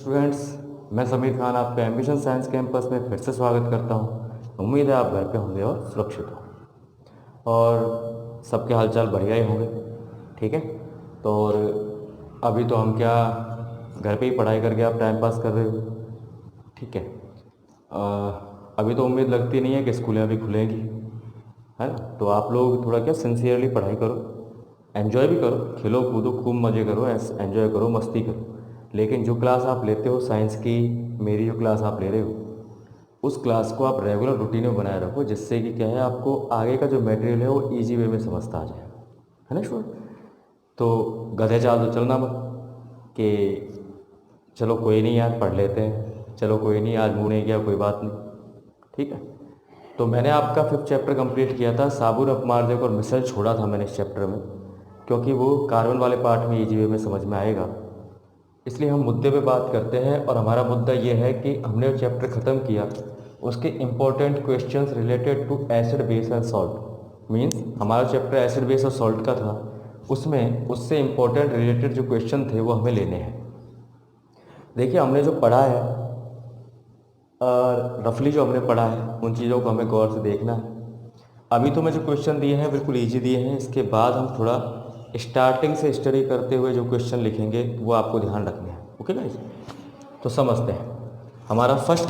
Students, मैं समीर खान आपका ambition science campus में फिर से स्वागत करता हूँ। उम्मीद है आप घर पे होंगे और सुरक्षित हो और सबके हालचाल बढ़िया ही होंगे। ठीक है, तो और अभी तो हम क्या घर पे ही पढ़ाई करके आप टाइम पास कर रहे हो। ठीक है, अभी तो उम्मीद लगती नहीं है कि स्कूलें अभी खुलेंगी, है ना। तो आप लोग थोड़ा क्या सिंसियरली पढ़ाई करो, एंजॉय भी करो, खेलो कूदो, खूब मज़े करो, एंजॉय करो, मस्ती करो। लेकिन जो क्लास आप लेते हो साइंस की, मेरी जो क्लास आप ले रहे हो, उस क्लास को आप रेगुलर रूटीन में बनाए रखो, जिससे कि क्या है, आपको आगे का जो मटेरियल है वो ईजी वे में समझता आ जाए, है ना स्टूडेंट। तो गधे चाल तो चलना मत कि चलो कोई नहीं यार पढ़ लेते हैं, चलो कोई नहीं आज मुँह नहीं किया कोई बात नहीं। ठीक है, तो मैंने आपका 5th चैप्टर कंप्लीट किया था, साबुन अपमार्जक और मिसल छोड़ा था मैंने इस चैप्टर में, क्योंकि वो कार्बन वाले पार्ट में ईजी वे में समझ में आएगा। इसलिए हम मुद्दे पे बात करते हैं और हमारा मुद्दा ये है कि हमने जो चैप्टर ख़त्म किया उसके important questions related to acid base and salt. Means हमारा चैप्टर एसिड बेस और सॉल्ट का था, उसमें उससे इम्पोर्टेंट रिलेटेड जो क्वेश्चन थे वो हमें लेने हैं। देखिए हमने जो पढ़ा है और रफली जो हमने पढ़ा है उन चीज़ों को हमें गौर से देखना है। अभी तो मैं जो क्वेश्चन दिए हैं बिल्कुल ईजी दिए हैं, इसके बाद हम थोड़ा स्टार्टिंग से स्टडी करते हुए जो क्वेश्चन लिखेंगे वो आपको ध्यान रखने हैं। ओके गाइस, तो समझते हैं। हमारा फर्स्ट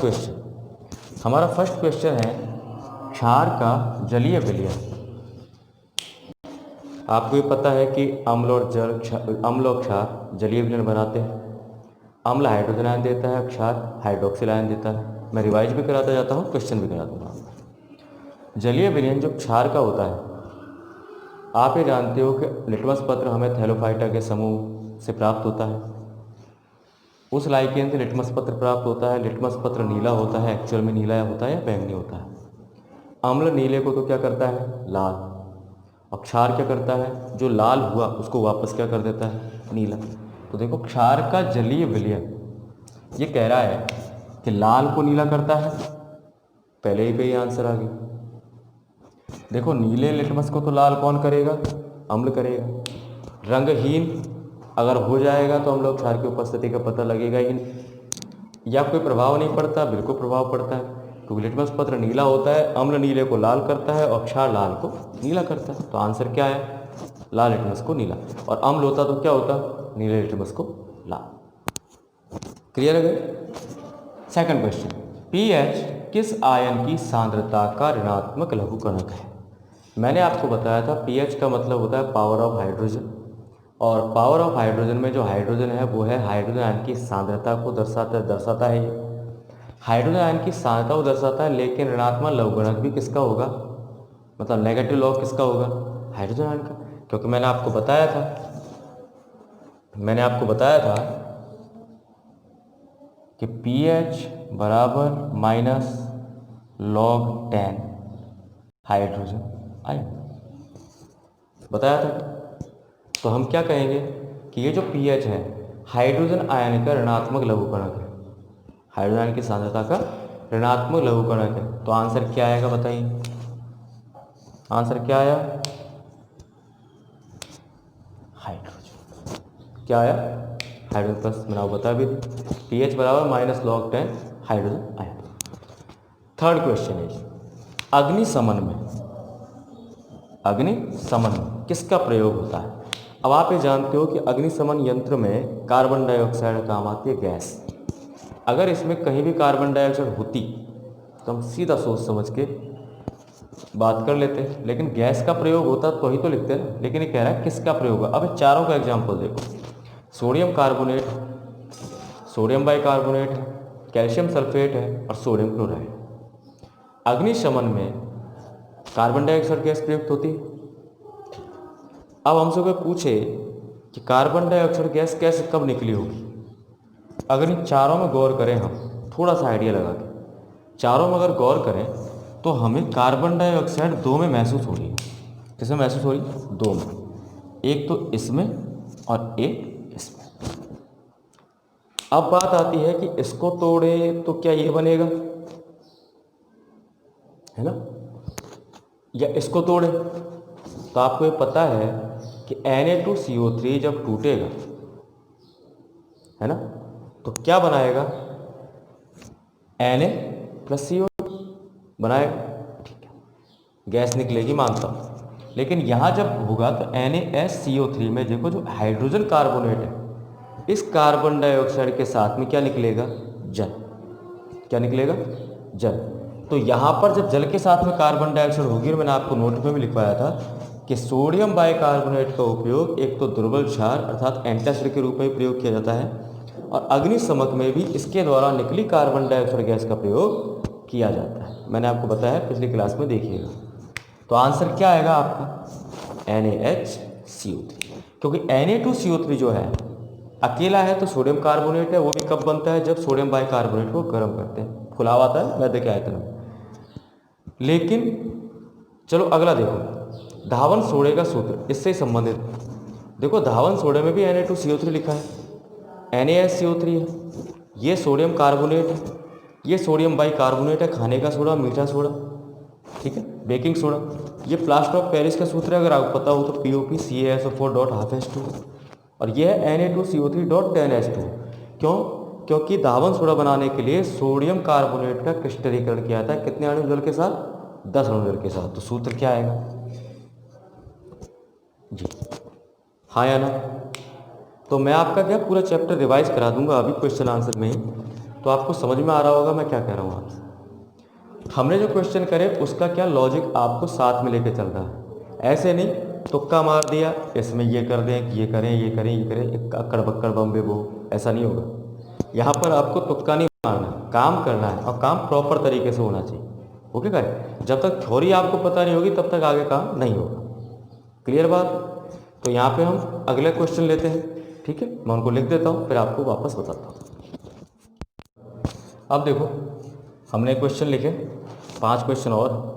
क्वेश्चन है क्षार का जलीय विलयन। आपको ये पता है कि अम्ल और क्षार जलीय विलयन बनाते हैं। अम्ल हाइड्रोजन आयन देता है, क्षार हाइड्रोक्सिल आयन देता है। मैं रिवाइज भी कराता जाता हूँ, क्वेश्चन भी करा दूंगा। जलीय विलयन जो क्षार का होता है, आप ये जानते हो कि लिटमस पत्र हमें थैलोफाइटा के समूह से प्राप्त होता है। उस लाइकेन से लिटमस पत्र प्राप्त होता है। लिटमस पत्र नीला होता है, एक्चुअल में नीला होता है या बैंगनी होता है। अम्ल नीले को तो क्या करता है, लाल, और क्षार क्या करता है, जो लाल हुआ उसको वापस क्या कर देता है, नीला। तो देखो क्षार का जलीय विलयन ये कह रहा है कि लाल को नीला करता है, पहले ही पे ही आंसर आ गया। देखो नीले लिटमस को तो लाल कौन करेगा, अम्ल करेगा। रंगहीन अगर हो जाएगा तो हम लोग क्षार की उपस्थिति का पता लगेगा ही नहीं, या कोई प्रभाव नहीं पड़ता, बिल्कुल प्रभाव पड़ता है। क्योंकि लिटमस पत्र नीला होता है, अम्ल नीले को लाल करता है और क्षार लाल को नीला करता है। तो आंसर क्या है, लाल लिटमस को नीला, और अम्ल होता तो क्या होता, नीले लिटमस को लाल। क्लियर है गए। सेकंड क्वेश्चन, पीएच किस आयन की सांद्रता का ऋणात्मक लघुकणक है। मैंने आपको बताया था पीएच का मतलब होता है पावर ऑफ हाइड्रोजन, और पावर ऑफ हाइड्रोजन में जो हाइड्रोजन है वो है हाइड्रोजन आयन की सांद्रता को दर्शाता है ये। हाइड्रोजन आयन की सांद्रता को दर्शाता है, लेकिन ऋणात्मक लघुगणक भी किसका होगा, मतलब नेगेटिव लॉग किसका होगा, हाइड्रोजन आयन का। क्योंकि मैंने आपको बताया था कि पीएच बराबर माइनस log 10 हाइड्रोजन आयन, बताया था। तो हम क्या कहेंगे कि ये जो पीएच है हाइड्रोजन आयन का ऋणात्मक लघुकणक है, हाइड्रोजन आयन की सांद्रता का ऋणात्मक लघुकणक है। तो आंसर क्या आएगा बताइए, आंसर क्या आया, हाइड्रोजन। क्या आया, हाइड्रोजन प्लस, मैंने आपको बता भी दी, पीएच बराबर minus log 10 hydrogen ion. Third question है अग्निशमन में किसका प्रयोग होता है। अब आप ये जानते हो कि अग्निशमन यंत्र में कार्बन डाइऑक्साइड काम आती है, गैस। अगर इसमें कहीं भी कार्बन डाइऑक्साइड होती तो हम सीधा सोच समझ के बात कर लेते हैं, लेकिन गैस का प्रयोग होता तो ही तो लिखते हैं ना। लेकिन ये कह रहा है किसका प्रयोग है। अब चारों का एग्जाम्पल देखो, सोडियम कार्बोनेट, सोडियम बाइकार्बोनेट है, कैल्शियम सल्फेट है और सोडियम क्लोराइड। अग्निशमन में कार्बन डाइऑक्साइड गैस प्रयुक्त होती है। अब हमसे कोई पूछे कि कार्बन डाइऑक्साइड गैस कैसे कब निकली होगी, अगर इन चारों में गौर करें, हम थोड़ा सा आइडिया लगा के चारों में अगर गौर करें तो हमें कार्बन डाइऑक्साइड दो में महसूस हो रही है। किसमें महसूस हो रही है, दो में, एक तो इसमें और एक इसमें। अब बात आती है कि इसको तोड़े तो क्या ये बनेगा, है ना, या इसको तोड़े। तो आपको ये पता है कि Na2CO3 जब टूटेगा, है ना, तो क्या बनाएगा, Na प्लस CO बनाएगा, ठीक है, गैस निकलेगी मानता हूँ। लेकिन यहाँ जब होगा तो NaSCO3 में देखो जो हाइड्रोजन कार्बोनेट है, इस कार्बन डाइऑक्साइड के साथ में क्या निकलेगा, जल। क्या निकलेगा, जल। तो यहाँ पर जब जल के साथ में कार्बन डाइऑक्साइड होगी, और मैंने आपको नोट में भी लिखवाया था कि सोडियम बाइकार्बोनेट का उपयोग एक तो दुर्बल क्षार अर्थात एंटासिड के रूप में प्रयोग किया जाता है, और अग्निशमक में भी इसके द्वारा निकली कार्बन डाइऑक्साइड गैस का प्रयोग किया जाता है। मैंने आपको बताया पिछली क्लास में, देखिएगा। तो आंसर क्या आएगा आपका, NaHCO3, क्योंकि Na2CO3 जो है अकेला है तो सोडियम कार्बोनेट है, वो भी कब बनता है, जब सोडियम बाइकार्बोनेट को गर्म करते हैं, फुलाव आता है मैदे के आयतन में। लेकिन चलो अगला देखो, धावन सोडे का सूत्र, इससे संबंधित देखो, धावन सोडे में भी Na2CO3 लिखा है, NaSCO3 है, ये सोडियम कार्बोनेट है, ये सोडियम बाइकार्बोनेट है, खाने का सोडा, मीठा सोडा, ठीक है, बेकिंग सोडा। ये प्लास्टर ऑफ पेरिस का सूत्र है, अगर आपको पता हो तो POP CaSO4.12H2, और यह है Na2CO3.10H2। क्यों, क्योंकि धावन सोडा बनाने के लिए सोडियम कार्बोनेट का क्रिस्टलीकरण किया था कितने अणु जल के साथ, 10 अणु जल के साथ। तो सूत्र क्या आएगा जी, हाँ या ना। तो मैं आपका क्या पूरा चैप्टर रिवाइज करा दूंगा अभी क्वेश्चन आंसर में ही, तो आपको समझ में आ रहा होगा मैं क्या कह रहा हूँ आपसे। हमने जो क्वेश्चन करे उसका क्या लॉजिक आपको साथ में लेके चल रहा है, ऐसे नहीं तुक्का मार दिया, इसमें ये कर दें, ये करें, ये करें, ये करें, एक अक्कड़ बक्कड़ बम्बे वो, ऐसा नहीं होगा। यहाँ पर आपको तुक्का नहीं मारना, काम करना है, और काम प्रॉपर तरीके से होना चाहिए। ओके गाइस, जब तक थ्योरी आपको पता नहीं होगी तब तक आगे काम नहीं होगा। क्लियर बात। तो यहाँ पे हम अगले क्वेश्चन लेते हैं, ठीक है, मैं उनको लिख देता हूँ फिर आपको वापस बताता हूँ। अब देखो हमने क्वेश्चन लिखे 5 क्वेश्चन, और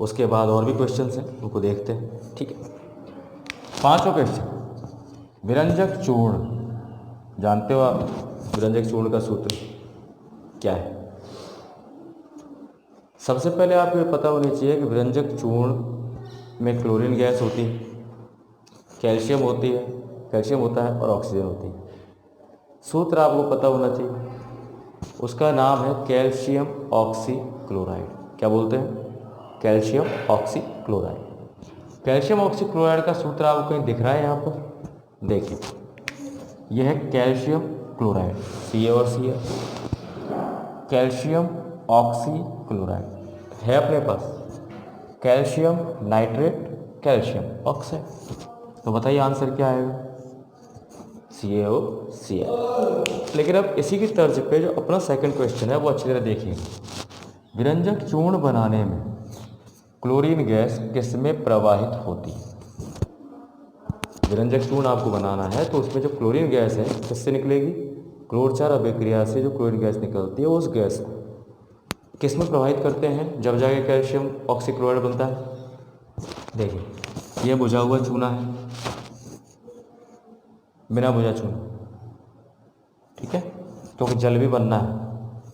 उसके बाद और भी क्वेश्चन हैं उनको देखते हैं, ठीक है। 5वां क्वेश्चन, विरंजक चूर्ण, जानते हो आप विरंजक चूर्ण का सूत्र क्या है। सबसे पहले आपको ये पता होनी चाहिए कि विरंजक चूर्ण में क्लोरीन गैस होती है, कैल्शियम होती है, कैल्शियम होता है, और ऑक्सीजन होती है। सूत्र आपको पता होना चाहिए, उसका नाम है कैल्शियम ऑक्सीक्लोराइड। क्या बोलते हैं, कैल्शियम ऑक्सीक्लोराइड। कैल्शियम ऑक्सीक्लोराइड का सूत्र आपको कहीं दिख रहा है यहाँ पर, देखिए यह है कैल्शियम क्लोराइड, Ca और Cl, कैल्शियम ऑक्सीक्लोराइड है अपने पास, कैल्शियम नाइट्रेट, कैल्शियम ऑक्साइड। तो बताइए आंसर क्या आएगा, CaOCl। लेकिन अब इसी की तर्ज पे जो अपना सेकंड क्वेश्चन है वो अच्छी तरह देखिए। विरंजक चूर्ण बनाने में क्लोरीन गैस किस में प्रवाहित होती है। विरंजक चूर्ण आपको बनाना है तो उसमें जो क्लोरीन गैस है किससे निकलेगी, क्लोर 4 अभिक्रिया से जो क्लोरीन गैस निकलती है उस गैस को किस में प्रवाहित करते हैं, जब जाके कैल्शियम ऑक्सीक्लोराइड बनता है। देखिए ये बुझा हुआ चूना है, बिना बुझा चूना, ठीक है, क्योंकि जल भी बनना है,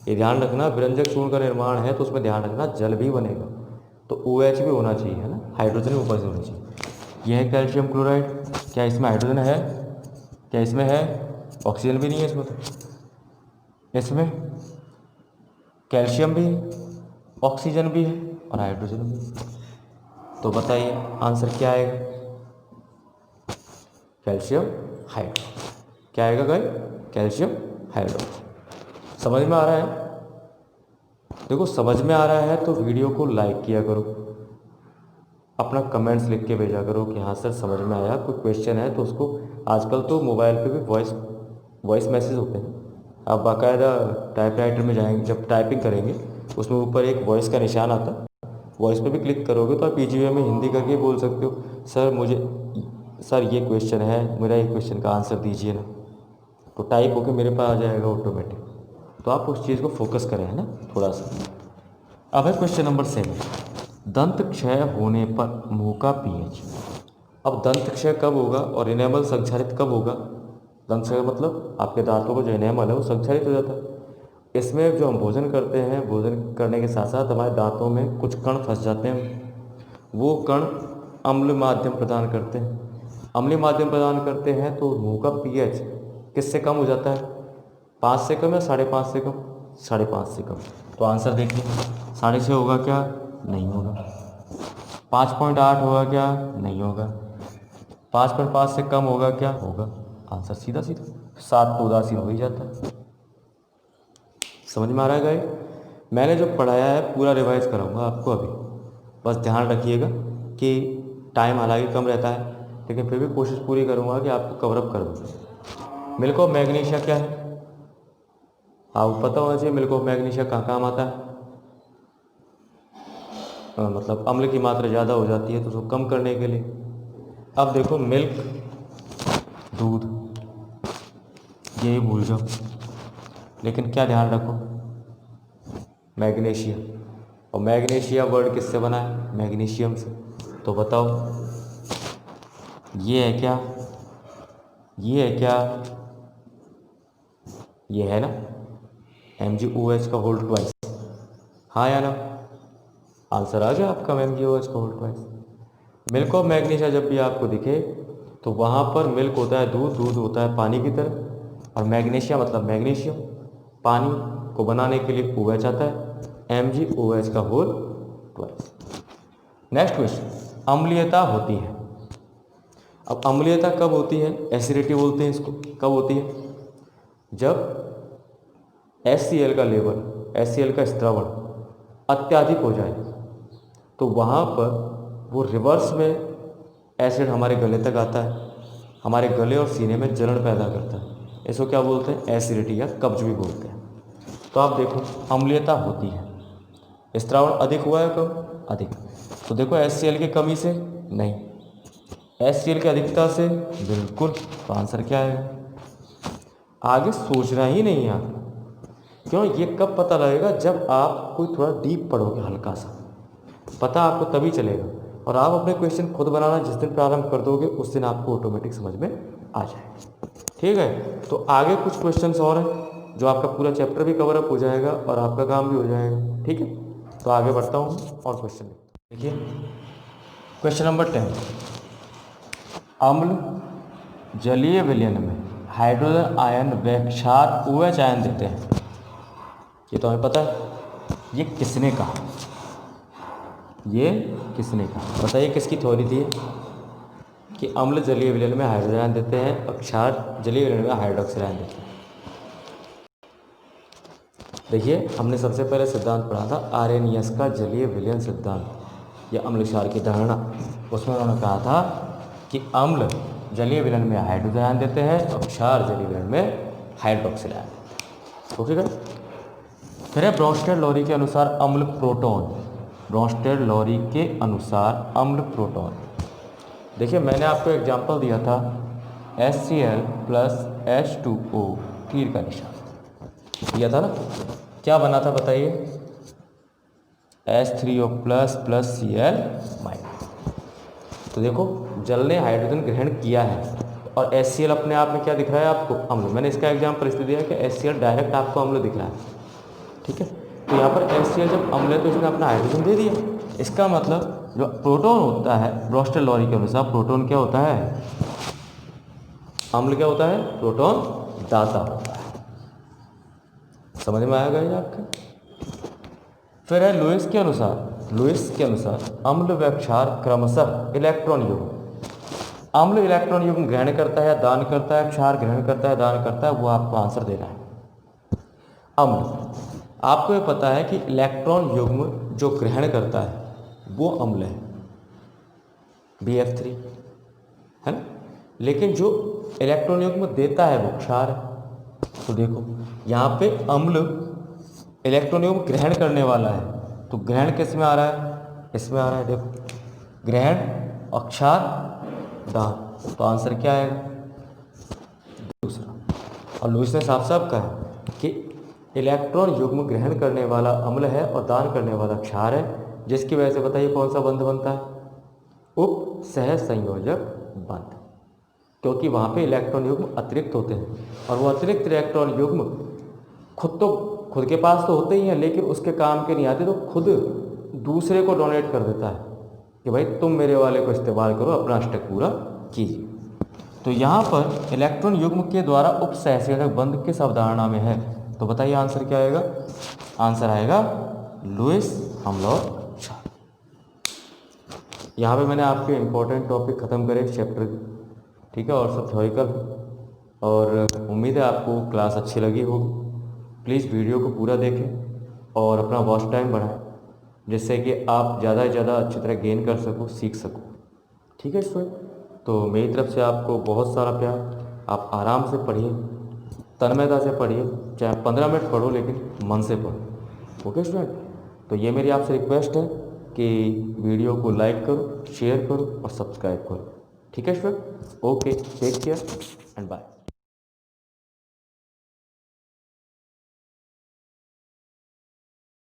ये ध्यान रखना। विरंजक चूर्ण का निर्माण है तो उसमें ध्यान रखना जल भी बनेगा, तो OH भी होना चाहिए, है ना, हाइड्रोजन भी ऊपर से होना चाहिए। यह है कैल्शियम क्लोराइड, क्या इसमें हाइड्रोजन है, क्या इसमें है, ऑक्सीजन भी नहीं है इसमें, तो इसमें कैल्शियम भी है, ऑक्सीजन भी है, और हाइड्रोजन भी है। तो बताइए आंसर क्या आएगा, कैल्शियम हाइड्रो। क्या आएगा गाइस, कैल्शियम हाइड्रो। समझ में आ रहा है, देखो समझ में आ रहा है तो वीडियो को लाइक किया करो, अपना कमेंट्स लिख के भेजा करो कि हाँ सर समझ में आया। कोई क्वेश्चन है तो उसको, आजकल तो मोबाइल पे भी वॉइस मैसेज होते हैं, आप बाकायदा टाइपराइटर में जाएंगे, जब टाइपिंग करेंगे उसमें ऊपर एक वॉइस का निशान आता है, वॉइस पे भी क्लिक करोगे तो आप ईजी वे में हिंदी करके बोल सकते हो, सर ये क्वेश्चन है, मेरा ये क्वेश्चन का आंसर दीजिए ना, तो टाइप होके मेरे पास आ जाएगा ऑटोमेटिक। तो आप उस चीज़ को फोकस करें, है ना, थोड़ा सा। अब है क्वेश्चन नंबर 7, दंत क्षय होने पर मुंह का pH। अब दंत क्षय कब होगा और इनेमल संक्षारित कब होगा। दंत क्षय मतलब आपके दांतों का जो इनेमल है वो संक्षारित हो जाता है। इसमें जो हम भोजन करते हैं, भोजन करने के साथ साथ हमारे दांतों में कुछ कण फंस जाते हैं, वो कण अम्ल माध्यम प्रदान करते हैं। अम्लीय माध्यम प्रदान करते हैं तो मुंह का pH किससे कम हो जाता है, 5 से कम या 5.5 से कम? 5.5 से कम। तो आंसर देखिए 6.5 होगा क्या? नहीं होगा। 5.8 होगा क्या? नहीं होगा। 5.5 से कम होगा क्या? होगा। आंसर सीधा सीधा 7 तो उदासीन हो ही जाता है। समझ में आ रहा है गाइस? मैंने जो पढ़ाया है पूरा रिवाइज कराऊंगा आपको अभी, बस ध्यान रखिएगा कि टाइम हालांकि कम रहता है लेकिन फिर भी कोशिश पूरी करूंगा कि आपको कवर अप कर दूँ। मिल्क ऑफ मैग्नीशिया क्या है? आपको पता होना चाहिए मिल्क ऑफ मैग्नीशिया कहाँ काम आता है। मतलब अम्ल की मात्रा ज़्यादा हो जाती है तो उसको कम करने के लिए। अब देखो मिल्क, दूध, ये भूल जाओ, लेकिन क्या ध्यान रखो, मैग्नीशिया, और मैग्नीशिया वर्ड किससे बना है? मैग्नीशियम से। तो बताओ ये है क्या? ये है क्या? ये है ना MgOH का होल ट्वाइस। हाँ या ना? आंसर आ गया आपका MgOH का whole twice. Milk of magnesia जब भी आपको दिखे तो वहाँ पर मिल्क होता है दूध, दूध होता है पानी की तरह, और मैग्नीशिया मतलब मैग्नीशियम, पानी को बनाने के लिए OH आता है, MgOH का होल ट्वाइस। नेक्स्ट क्वेश्चन, अम्लीयता होती है। अब अम्लीयता कब होती है? एसिडिटी बोलते हैं इसको। कब होती है? जब HCl का लेवल, HCl का स्त्रावण अत्यधिक हो जाए तो वहाँ पर वो रिवर्स में एसिड हमारे गले तक आता है, हमारे गले और सीने में जलन पैदा करता है। इसको क्या बोलते हैं? एसिडिटी या कब्ज भी बोलते हैं। तो आप देखो अम्लीयता होती है, स्त्रावण अधिक हुआ है कब? अधिक। तो देखो HCl की कमी से नहीं, HCl की अधिकता से बिल्कुल। तो आंसर क्या है? आगे सोचना ही नहीं है आपको। क्यों? ये कब पता लगेगा? जब आप कोई थोड़ा डीप पढ़ोगे, हल्का सा पता आपको तभी चलेगा। और आप अपने क्वेश्चन खुद बनाना जिस दिन प्रारंभ कर दोगे उस दिन आपको ऑटोमेटिक समझ में आ जाएगा। ठीक है, तो आगे कुछ क्वेश्चंस और हैं जो आपका पूरा चैप्टर भी कवर अप हो जाएगा और आपका काम भी हो जाएगा। ठीक है, तो आगे बढ़ता हूँ और क्वेश्चन देखिए। क्वेश्चन नंबर 10, अम्ल जलीय विलयन में हाइड्रोजन आयन व क्षार OH आयन देते हैं। ये तो हमें पता है। ये किसने कहा? ये किसने कहा? बताइए किसकी थ्योरी थी कि अम्ल जलीय विलयन में हाइड्रोजन आयन देते हैं और क्षार जलीय विलयन में हाइड्रोक्सिल आयन देते हैं। देखिए हमने सबसे पहले सिद्धांत पढ़ा था आर्रेनियस का जलीय विलयन सिद्धांत या अम्ल क्षार की धारणा। उसमें उन्होंने कहा था कि अम्ल जलीय विलयन में हाइड्रोजन आयन देते हैं और क्षार जलीय विलयन में हाइड्रोक्सिल आयन देते हैं। ठीक है, फिर है ब्रोंस्टेड-लोरी के अनुसार अम्ल प्रोटॉन। ब्रोंस्टेड-लोरी के अनुसार अम्ल प्रोटॉन। देखिए मैंने आपको एग्जांपल दिया था HCl प्लस H2O तीर का निशान दिया था ना, क्या बना था बताइए? H3O plus plus Cl minus. तो देखो जल ने हाइड्रोजन ग्रहण किया है और HCl अपने आप में क्या दिख रहा है आपको? अम्ल। मैंने इसका एग्जाम्पल इसलिए दिया कि HCl डायरेक्ट आपको अम्ल दिख रहा है। ठीक है, तो यहाँ पर HCl जब अम्ल है तो इसने अपना हाइड्रोजन दे दिया। इसका मतलब जो प्रोटॉन होता है ब्रोंस्टेड-लोरी के अनुसार प्रोटॉन क्या होता है? अम्ल क्या होता है? प्रोटॉन दाता होता है। समझ में आएगा ये आपका? फिर है लुईस के अनुसार अम्ल व क्षार क्रमशः इलेक्ट्रॉन युग्म। अम्ल इलेक्ट्रॉन युग्म ग्रहण करता है, दान करता है, क्षार ग्रहण करता है, दान करता है, वो आपको आंसर देना है। अम्ल, आपको ये पता है कि इलेक्ट्रॉन युग्म जो ग्रहण करता है वो अम्ल है, BF3 है ना, लेकिन जो इलेक्ट्रॉन युग्म देता है वो क्षार है। तो देखो यहाँ पे अम्ल इलेक्ट्रॉन युग्म ग्रहण करने वाला है, तो ग्रहण किस में आ रहा है? इसमें आ रहा है। देखो ग्रहण और क्षार दान, तो आंसर क्या आएगा? दूसरा। और लुईस ने साफ साफ कहा कि इलेक्ट्रॉन युग्म ग्रहण करने वाला अम्ल है और दान करने वाला क्षार है, जिसकी वजह से बताइए कौन सा बंध बनता है? उप सह संयोजक बंध, क्योंकि वहाँ पे इलेक्ट्रॉन युग्म अतिरिक्त होते हैं और वो अतिरिक्त इलेक्ट्रॉन युग्म खुद के पास तो होते ही हैं लेकिन उसके काम के नहीं आते, तो खुद दूसरे को डोनेट कर देता है कि भाई तुम मेरे वाले को इस्तेमाल करो, अपना अष्टक पूरा कीजिए। तो यहाँ पर इलेक्ट्रॉन युग्म के द्वारा उपसहसंयोजक बंध किस अवधारणा में है? तो बताइए आंसर क्या आएगा? आंसर आएगा लुईस हमलॉक क्षार। यहाँ पे मैंने आपके इम्पोर्टेंट टॉपिक ख़त्म करे चैप्टर, ठीक है, और सब थ्योरिकल, और उम्मीद है आपको क्लास अच्छी लगी होगी। प्लीज़ वीडियो को पूरा देखें और अपना वॉच टाइम बढ़ाएं, जिससे कि आप ज़्यादा से ज़्यादा अच्छी तरह गेन कर सको, सीख सको। ठीक है स्टूडेंट, तो मेरी तरफ से आपको बहुत सारा प्यार। आप आराम से पढ़िए, तन्मयता से पढ़िए, चाहे 15 मिनट पढ़ो लेकिन मन से पढ़ो। ओके स्टूडेंट, तो ये मेरी आपसे रिक्वेस्ट है कि वीडियो को लाइक करो, शेयर करो और सब्सक्राइब करो। ठीक है student, okay, take care and bye.